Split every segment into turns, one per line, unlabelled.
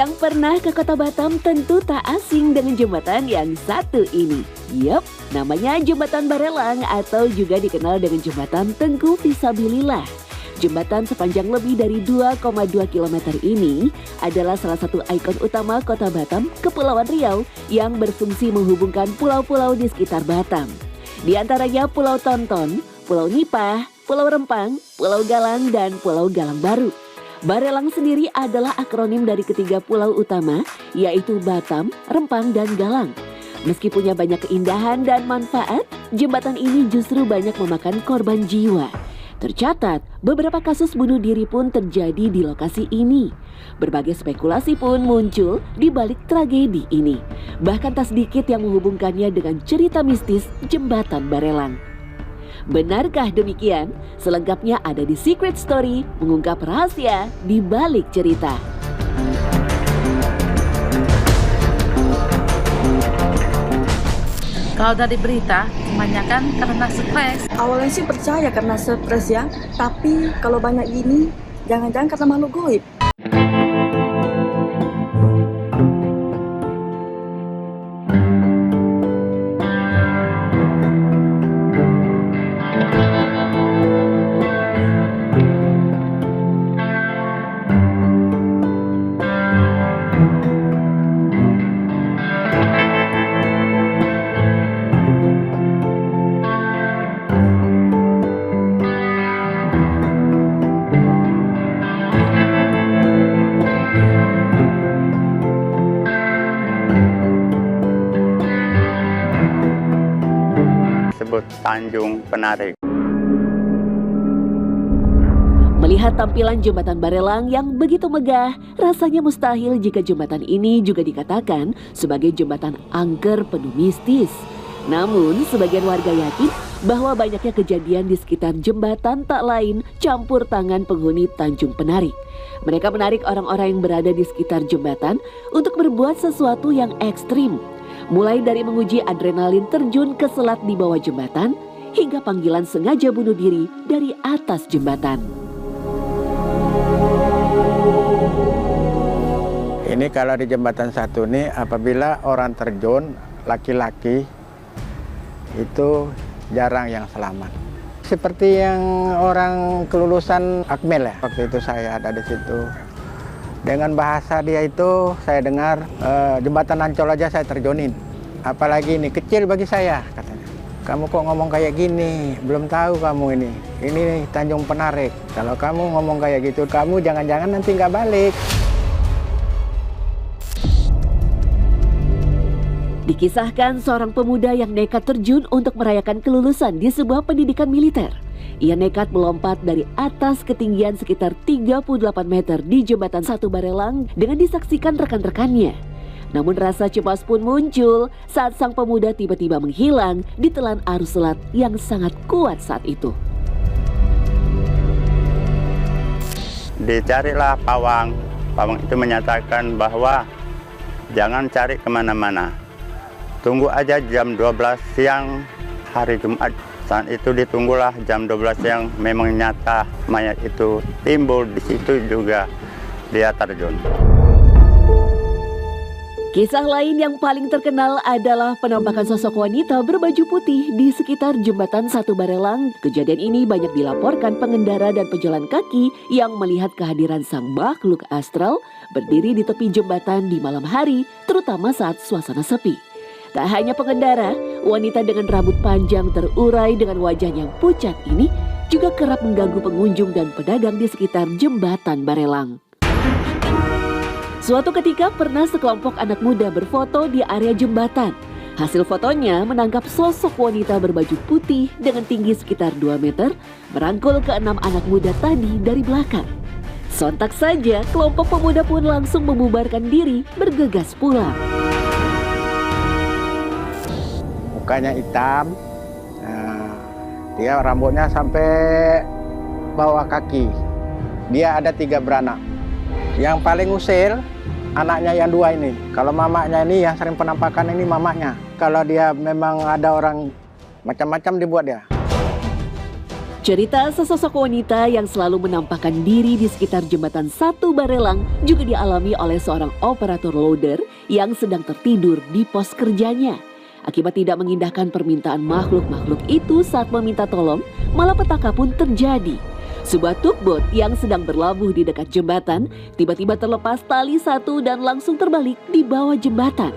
Yang pernah ke Kota Batam tentu tak asing dengan jembatan yang satu ini. Yup, namanya Jembatan Barelang atau juga dikenal dengan Jembatan Tengku Fisabilillah. Jembatan sepanjang lebih dari 2,2 km ini adalah salah satu ikon utama Kota Batam, Kepulauan Riau yang berfungsi menghubungkan pulau-pulau di sekitar Batam. Di antaranya Pulau Tonton, Pulau Nipah, Pulau Rempang, Pulau Galang, dan Pulau Galang Baru. Barelang sendiri adalah akronim dari ketiga pulau utama, yaitu Batam, Rempang, dan Galang. Meski punya banyak keindahan dan manfaat, jembatan ini justru banyak memakan korban jiwa. Tercatat, beberapa kasus bunuh diri pun terjadi di lokasi ini. Berbagai spekulasi pun muncul di balik tragedi ini. Bahkan tak sedikit yang menghubungkannya dengan cerita mistis Jembatan Barelang. Benarkah demikian? Selengkapnya ada di Secret Story, mengungkap rahasia di balik cerita.
Kalau dari berita, kebanyakan karena stres.
Awalnya sih percaya karena stres ya, tapi kalau banyak gini, jangan-jangan karena makhluk goib.
Tanjung Penarik.
Melihat tampilan Jembatan Barelang yang begitu megah, rasanya mustahil jika jembatan ini juga dikatakan sebagai jembatan angker penuh mistis. Namun, sebagian warga yakin bahwa banyaknya kejadian di sekitar jembatan tak lain campur tangan penghuni Tanjung Penarik. Mereka menarik orang-orang yang berada di sekitar jembatan untuk berbuat sesuatu yang ekstrim. Mulai dari menguji adrenalin terjun ke selat di bawah jembatan, hingga panggilan sengaja bunuh diri dari atas jembatan.
Ini kalau di jembatan satu ini, apabila orang terjun, laki-laki, itu jarang yang selamat. Seperti yang orang kelulusan Akmil ya, waktu itu saya ada di situ. Dengan bahasa dia itu saya dengar jembatan Ancol aja saya terjunin. Apalagi ini kecil bagi saya katanya. Kamu kok ngomong kayak gini? Belum tahu kamu ini. Ini Tanjung Penarik. Kalau kamu ngomong kayak gitu, kamu jangan-jangan nanti nggak balik.
Dikisahkan seorang pemuda yang nekat terjun untuk merayakan kelulusan di sebuah pendidikan militer. Ia nekat melompat dari atas ketinggian sekitar 38 meter di Jembatan 1 Barelang dengan disaksikan rekan-rekannya. Namun rasa cemas pun muncul saat sang pemuda tiba-tiba menghilang ditelan arus selat yang sangat kuat saat itu.
Dicarilah pawang. Pawang itu menyatakan bahwa jangan cari kemana-mana. Tunggu aja jam 12 siang hari Jumat. Saat itu ditunggulah jam 12 siang, memang nyata mayat itu timbul di situ juga dia terjun.
Kisah lain yang paling terkenal adalah penampakan sosok wanita berbaju putih di sekitar Jembatan 1 Barelang. Kejadian ini banyak dilaporkan pengendara dan pejalan kaki yang melihat kehadiran sang makhluk astral berdiri di tepi jembatan di malam hari, terutama saat suasana sepi. Tak hanya pengendara, wanita dengan rambut panjang terurai dengan wajah yang pucat ini juga kerap mengganggu pengunjung dan pedagang di sekitar Jembatan Barelang. Suatu ketika pernah sekelompok anak muda berfoto di area jembatan. Hasil fotonya menangkap sosok wanita berbaju putih dengan tinggi sekitar 2 meter merangkul ke-6 anak muda tadi dari belakang. Sontak saja kelompok pemuda pun langsung membubarkan diri bergegas pulang.
Mukanya hitam, dia rambutnya sampai bawah kaki. Dia ada 3 beranak. Yang paling usil anaknya yang 2 ini. Kalau mamanya ini yang sering penampakan ini mamanya. Kalau dia memang ada orang macam-macam dibuat dia.
Cerita sesosok wanita yang selalu menampakkan diri di sekitar jembatan 1 Barelang juga dialami oleh seorang operator loader yang sedang tertidur di pos kerjanya. Akibat tidak mengindahkan permintaan makhluk-makhluk itu saat meminta tolong, malah petaka pun terjadi. Sebuah tugboat yang sedang berlabuh di dekat jembatan tiba-tiba terlepas tali satu dan langsung terbalik di bawah jembatan.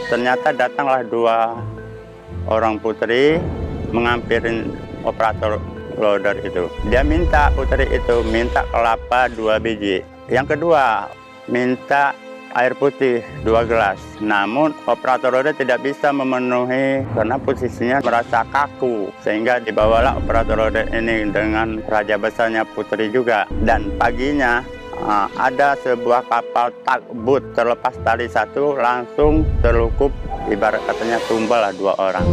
Ternyata datanglah 2 orang putri menghampirin operator loader itu. Dia minta, putri itu minta kelapa 2 biji. Yang kedua minta air putih 2 gelas. Namun operator loader tidak bisa memenuhi karena posisinya merasa kaku. Sehingga dibawalah operator loader ini dengan raja besarnya putri juga. Dan paginya ada sebuah kapal tugboat terlepas tali satu langsung terlukup, ibarat katanya tumbal 2 orang.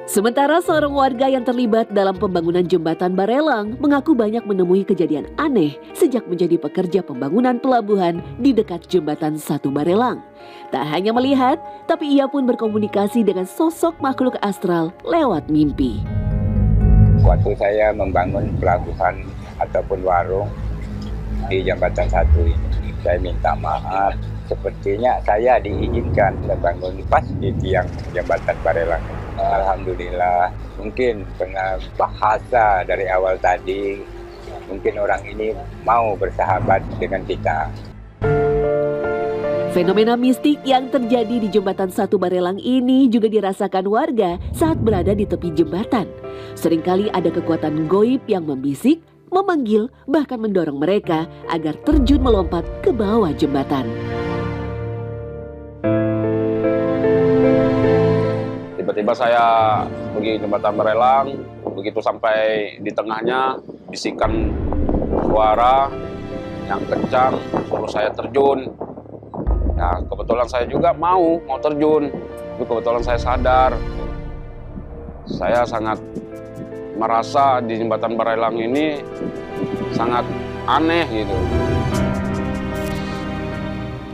Sementara seorang warga yang terlibat dalam pembangunan jembatan Barelang mengaku banyak menemui kejadian aneh sejak menjadi pekerja pembangunan pelabuhan di dekat jembatan 1 Barelang. Tak hanya melihat, tapi ia pun berkomunikasi dengan sosok makhluk astral lewat mimpi.
Waktu saya membangun pelabuhan ataupun warung di jembatan 1 ini, saya minta maaf. Sepertinya saya diizinkan membangun pas di tiang jembatan Barelang. Alhamdulillah, mungkin karena bahasa dari awal tadi, mungkin orang ini mau bersahabat dengan kita.
Fenomena mistik yang terjadi di jembatan 1 Barelang ini juga dirasakan warga saat berada di tepi jembatan. Seringkali ada kekuatan goib yang membisik, memanggil, bahkan mendorong mereka agar terjun melompat ke bawah jembatan.
Tiba-tiba saya pergi jembatan Barelang, begitu sampai di tengahnya bisikan suara yang kencang suruh saya terjun. Nah, kebetulan saya juga mau terjun, tapi kebetulan saya sadar. Saya sangat merasa di jembatan Barelang ini sangat aneh gitu.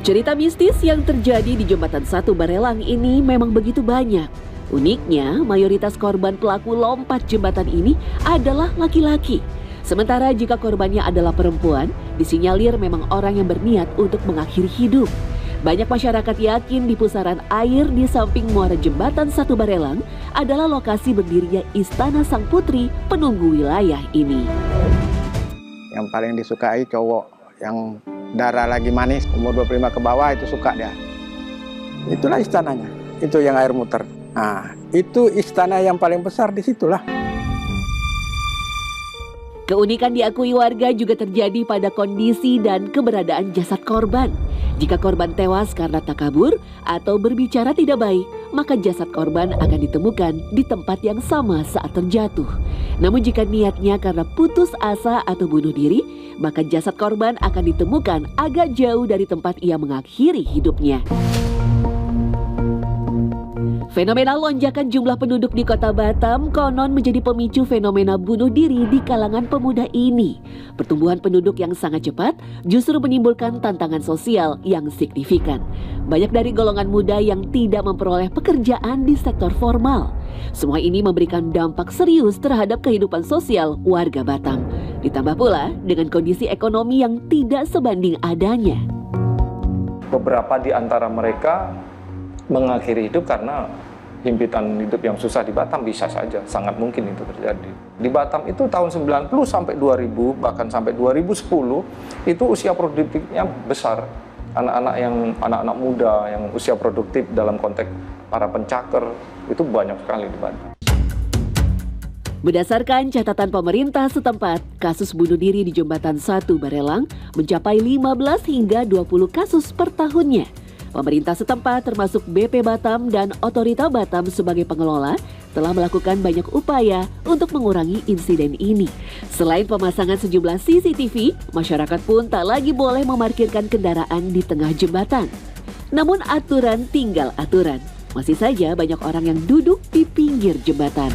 Cerita mistis yang terjadi di jembatan 1 Barelang ini memang begitu banyak. Uniknya, mayoritas korban pelaku lompat jembatan ini adalah laki-laki. Sementara jika korbannya adalah perempuan, disinyalir memang orang yang berniat untuk mengakhiri hidup. Banyak masyarakat yakin di pusaran air di samping muara jembatan 1 Barelang adalah lokasi berdirinya Istana Sang Putri penunggu wilayah ini.
Yang paling disukai cowok yang darah lagi manis, umur 25 ke bawah itu suka dia. Itulah istananya, itu yang air muter. Nah, itu istana yang paling besar di situlah.
Keunikan diakui warga juga terjadi pada kondisi dan keberadaan jasad korban. Jika korban tewas karena takabur atau berbicara tidak baik, maka jasad korban akan ditemukan di tempat yang sama saat terjatuh. Namun jika niatnya karena putus asa atau bunuh diri, maka jasad korban akan ditemukan agak jauh dari tempat ia mengakhiri hidupnya. Fenomena lonjakan jumlah penduduk di kota Batam konon menjadi pemicu fenomena bunuh diri di kalangan pemuda ini. Pertumbuhan penduduk yang sangat cepat justru menimbulkan tantangan sosial yang signifikan. Banyak dari golongan muda yang tidak memperoleh pekerjaan di sektor formal. Semua ini memberikan dampak serius terhadap kehidupan sosial warga Batam. Ditambah pula dengan kondisi ekonomi yang tidak sebanding adanya.
Beberapa di antara mereka mengakhiri hidup karena himpitan hidup yang susah di Batam bisa saja, sangat mungkin itu terjadi. Di Batam itu tahun 90 sampai 2000, bahkan sampai 2010, itu usia produktifnya besar. Anak-anak muda yang usia produktif dalam konteks para pencaker, itu banyak sekali di Batam.
Berdasarkan catatan pemerintah setempat, kasus bunuh diri di jembatan 1 Barelang mencapai 15 hingga 20 kasus per tahunnya. Pemerintah setempat termasuk BP Batam dan Otorita Batam sebagai pengelola telah melakukan banyak upaya untuk mengurangi insiden ini. Selain pemasangan sejumlah CCTV, masyarakat pun tak lagi boleh memarkirkan kendaraan di tengah jembatan. Namun aturan tinggal aturan. Masih saja banyak orang yang duduk di pinggir jembatan.